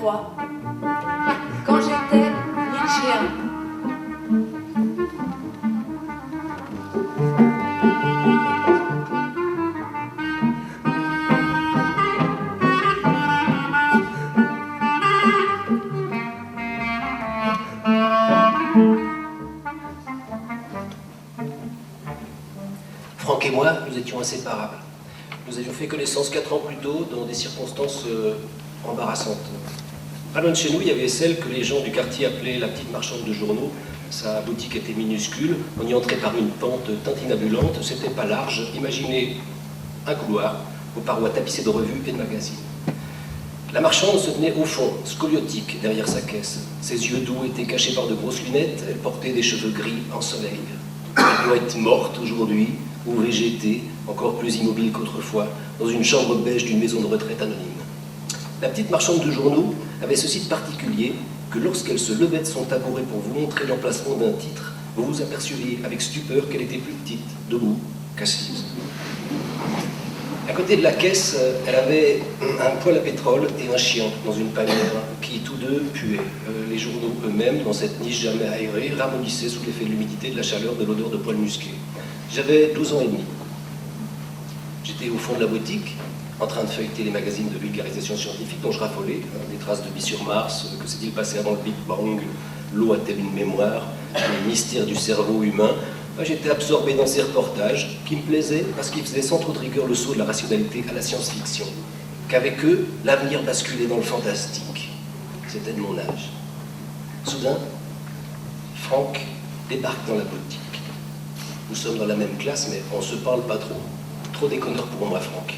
croix. Quand j'étais Nietzschéen. Franck et moi, nous étions inséparables. Nous avions fait connaissance 4 ans plus tôt dans des circonstances embarrassantes. Pas loin de chez nous, il y avait celle que les gens du quartier appelaient la petite marchande de journaux. Sa boutique était minuscule, on y entrait par une pente tintinabulante, c'était pas large. Imaginez un couloir aux parois tapissées de revues et de magazines. La marchande se tenait au fond, scoliotique, derrière sa caisse. Ses yeux doux étaient cachés par de grosses lunettes, elle portait des cheveux gris en soleil. Elle doit être morte aujourd'hui, ou végétée, encore plus immobile qu'autrefois, dans une chambre beige d'une maison de retraite anonyme. La petite marchande de journaux avait ceci de particulier que lorsqu'elle se levait de son tabouret pour vous montrer l'emplacement d'un titre, vous vous aperceviez avec stupeur qu'elle était plus petite, debout, qu'assise. À côté de la caisse, elle avait un poêle à pétrole et un chien dans une panière qui, tous deux, puaient. Les journaux eux-mêmes, dans cette niche jamais aérée, ramollissaient sous l'effet de l'humidité, de la chaleur, de l'odeur de poêle musqué. J'avais 12 ans et demi. J'étais au fond de la boutique, en train de feuilleter les magazines de vulgarisation scientifique dont je raffolais, des traces de vie sur Mars, que s'est-il passé avant le Big Bang, l'eau a-t-elle une mémoire, les mystères du cerveau humain. J'étais absorbé dans ces reportages qui me plaisaient parce qu'ils faisaient sans trop de rigueur le saut de la rationalité à la science-fiction, qu'avec eux, l'avenir basculait dans le fantastique. C'était de mon âge. Soudain, Franck débarque dans la boutique. Nous sommes dans la même classe, mais on ne se parle pas trop. Trop déconneur pour moi, Franck.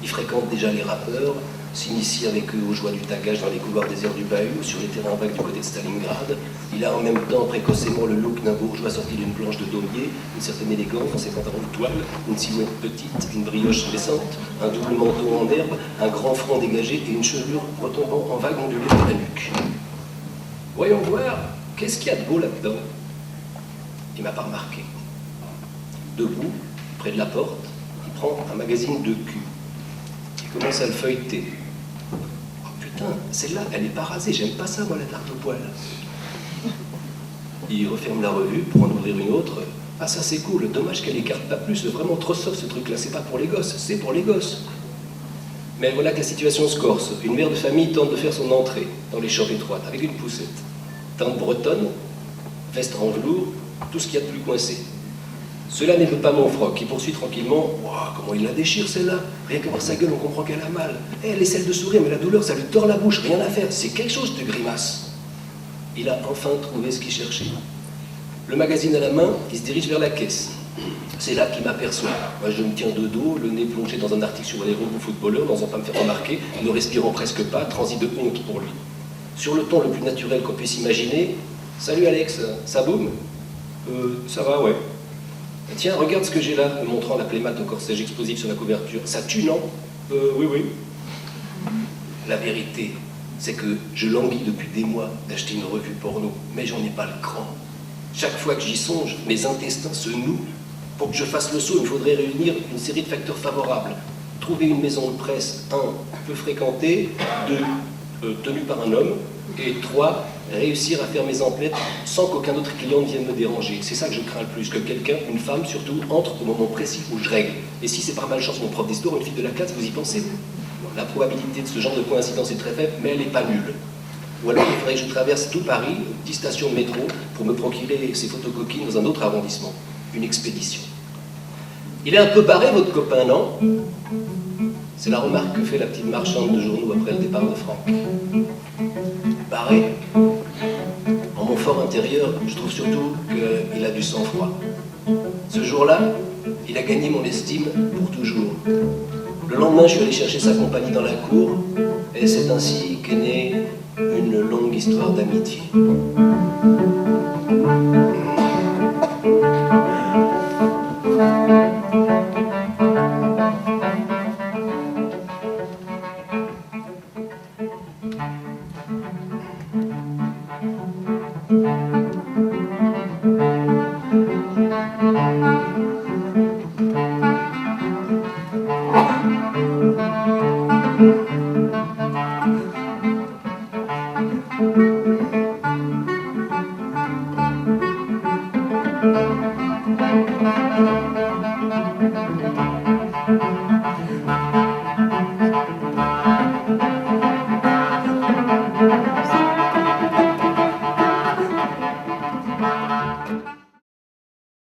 Il fréquente déjà les rappeurs, s'initie avec eux aux joies du tagage dans les couloirs déserts du bahut, sur les terrains vagues du côté de Stalingrad. Il a en même temps précocement le look d'un bourgeois sorti d'une planche de daumier, une certaine élégance dans ses pantalons de toile, une silhouette petite, une brioche descente, un double manteau en herbe, un grand front dégagé et une chevelure retombant en vague ondulée de la nuque. Voyons voir, qu'est-ce qu'il y a de beau là-dedans? Il m'a pas remarqué. Debout, près de la porte, il prend un magazine de cul. Il commence à le feuilleter. Oh putain, celle-là, elle est pas rasée, j'aime pas ça, moi, la tarte au poil. Il referme la revue pour en ouvrir une autre. Ah, ça c'est cool, dommage qu'elle écarte pas plus, c'est vraiment trop soft ce truc-là, c'est pas pour les gosses, c'est pour les gosses. Mais voilà que la situation se corse. Une mère de famille tente de faire son entrée dans les chambres étroites, avec une poussette. Tente bretonne, veste en velours, tout ce qu'il y a de plus coincé. Cela n'émeut pas mon froc, qui poursuit tranquillement. Wow, comment il la déchire celle-là. Rien qu'à voir sa gueule, on comprend qu'elle a mal. Elle essaie de sourire, mais la douleur, ça lui tord la bouche. Rien à faire, c'est quelque chose de grimace. Il a enfin trouvé ce qu'il cherchait. Le magazine à la main, il se dirige vers la caisse. C'est là qu'il m'aperçoit. Moi, je me tiens de dos, le nez plongé dans un article sur les robots footballeurs, n'osant pas me faire remarquer, ne respirant presque pas, transi de honte pour lui. Sur le ton le plus naturel qu'on puisse imaginer, « Salut Alex, ça boum ?»« Ça va, ouais. » « Tiens, regarde ce que j'ai là, me montrant la plémate au corsage explosif sur la couverture. Ça tue, non ? Oui, oui. La vérité, c'est que je languis depuis des mois d'acheter une revue porno, mais j'en ai pas le cran. Chaque fois que j'y songe, mes intestins se nouent. Pour que je fasse le saut, il me faudrait réunir une série de facteurs favorables. Trouver une maison de presse, 1, peu fréquentée, 2, tenue par un homme, et 3, réussir à faire mes emplettes sans qu'aucun autre client ne vienne me déranger. C'est ça que je crains le plus, que quelqu'un, une femme surtout, entre au moment précis où je règle. Et si c'est par malchance mon prof d'histoire, une fille de la classe, vous y pensez? La probabilité de ce genre de coïncidence est très faible, mais elle n'est pas nulle. Ou alors il faudrait que je traverse tout Paris, 10 stations de métro, pour me procurer ces photocoquines dans un autre arrondissement. Une expédition. Il est un peu barré, votre copain, non? C'est la remarque que fait la petite marchande de journaux après le départ de Franck. Barré. En mon fort intérieur, je trouve surtout qu'il a du sang-froid. Ce jour-là, il a gagné mon estime pour toujours. Le lendemain, je suis allé chercher sa compagnie dans la cour, et c'est ainsi qu'est née une longue histoire d'amitié.